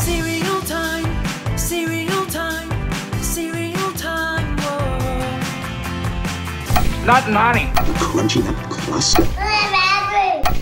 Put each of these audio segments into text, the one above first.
Cereal time, cereal time, cereal time, whoa. Nut and honey. Crunchy Nut Cluster.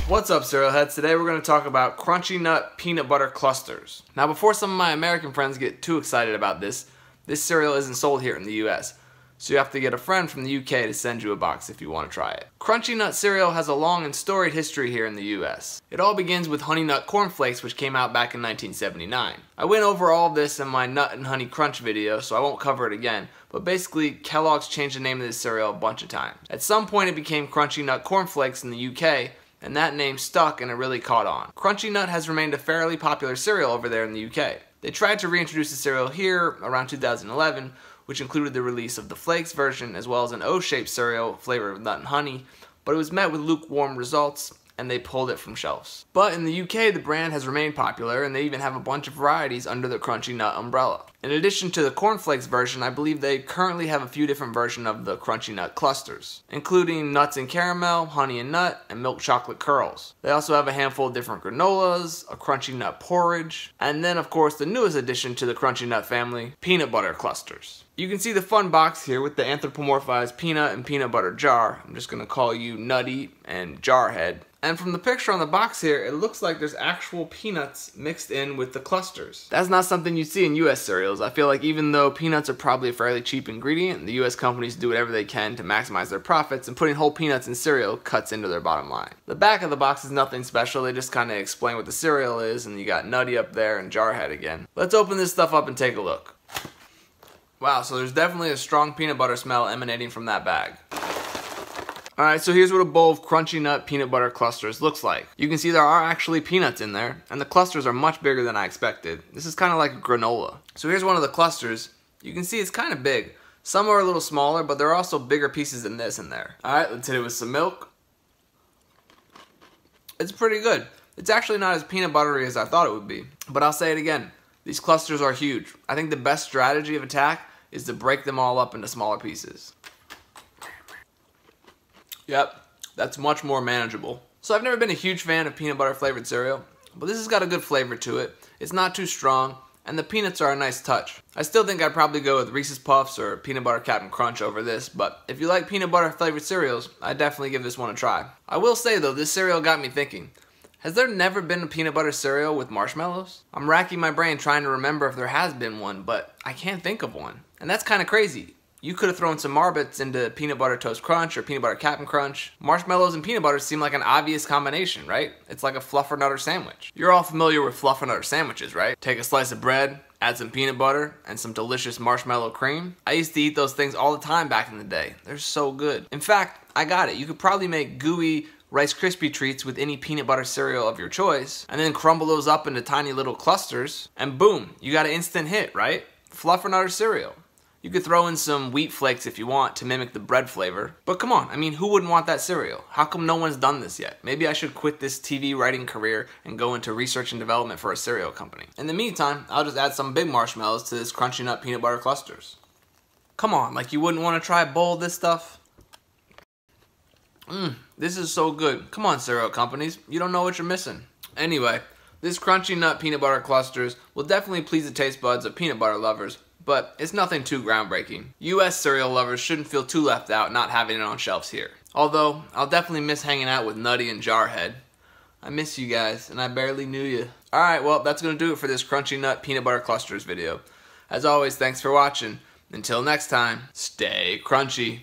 What's up, cereal heads? Today we're going to talk about Crunchy Nut Peanut Butter Clusters. Now, before some of my American friends get too excited about this cereal isn't sold here in the US, so you have to get a friend from the UK to send you a box if you want to try it. Crunchy Nut cereal has a long and storied history here in the US. It all begins with Honey Nut Cornflakes, which came out back in 1979. I went over all of this in my Nut and Honey Crunch video, so I won't cover it again, but basically Kellogg's changed the name of this cereal a bunch of times. At some point it became Crunchy Nut Cornflakes in the UK, and that name stuck and it really caught on. Crunchy Nut has remained a fairly popular cereal over there in the UK. They tried to reintroduce the cereal here around 2011, which included the release of the Flakes version as well as an O-shaped cereal flavored with nut and honey, but it was met with lukewarm results and they pulled it from shelves. But in the UK, the brand has remained popular and they even have a bunch of varieties under the Crunchy Nut umbrella. In addition to the Cornflakes version, I believe they currently have a few different versions of the Crunchy Nut clusters, including nuts and caramel, honey and nut, and milk chocolate curls. They also have a handful of different granolas, a Crunchy Nut porridge, and then of course the newest addition to the Crunchy Nut family, peanut butter clusters. You can see the fun box here with the anthropomorphized peanut and peanut butter jar. I'm just gonna call you Nutty and Jarhead. And from the picture on the box here, it looks like there's actual peanuts mixed in with the clusters. That's not something you see in US cereals. I feel like even though peanuts are probably a fairly cheap ingredient, the US companies do whatever they can to maximize their profits, and putting whole peanuts in cereal cuts into their bottom line. The back of the box is nothing special. They just kind of explain what the cereal is, and you got Nutty up there and Jarhead again. Let's open this stuff up and take a look. Wow, so there's definitely a strong peanut butter smell emanating from that bag. Alright, so here's what a bowl of Crunchy Nut peanut butter clusters looks like. You can see there are actually peanuts in there, and the clusters are much bigger than I expected. This is kind of like a granola. So here's one of the clusters. You can see it's kind of big. Some are a little smaller, but there are also bigger pieces than this in there. Alright, let's hit it with some milk. It's pretty good. It's actually not as peanut buttery as I thought it would be. But I'll say it again. These clusters are huge. I think the best strategy of attack is to break them all up into smaller pieces. Yep, that's much more manageable. So I've never been a huge fan of peanut butter flavored cereal, but this has got a good flavor to it. It's not too strong, and the peanuts are a nice touch. I still think I'd probably go with Reese's Puffs or Peanut Butter Captain Crunch over this, but if you like peanut butter flavored cereals, I'd definitely give this one a try. I will say though, this cereal got me thinking. Has there never been a peanut butter cereal with marshmallows? I'm racking my brain trying to remember if there has been one, but I can't think of one. And that's kind of crazy. You could have thrown some Marbits into Peanut Butter Toast Crunch or Peanut Butter Captain Crunch. Marshmallows and peanut butter seem like an obvious combination, right? It's like a Fluffernutter sandwich. You're all familiar with Fluffernutter sandwiches, right? Take a slice of bread, add some peanut butter, and some delicious marshmallow cream. I used to eat those things all the time back in the day. They're so good. In fact, I got it. You could probably make gooey Rice Krispie treats with any peanut butter cereal of your choice, and then crumble those up into tiny little clusters, and boom, you got an instant hit, right? Fluffernutter cereal. You could throw in some wheat flakes if you want to mimic the bread flavor. But come on, I mean, who wouldn't want that cereal? How come no one's done this yet? Maybe I should quit this TV writing career and go into research and development for a cereal company. In the meantime, I'll just add some big marshmallows to this Crunchy Nut peanut butter clusters. Come on, like you wouldn't want to try a bowl of this stuff? This is so good. Come on, cereal companies. You don't know what you're missing. Anyway, this Crunchy Nut peanut butter clusters will definitely please the taste buds of peanut butter lovers, but it's nothing too groundbreaking. US cereal lovers shouldn't feel too left out not having it on shelves here. Although, I'll definitely miss hanging out with Nutty and Jarhead. I miss you guys, and I barely knew you. Alright, well, that's gonna do it for this Crunchy Nut peanut butter clusters video. As always, thanks for watching. Until next time, stay crunchy.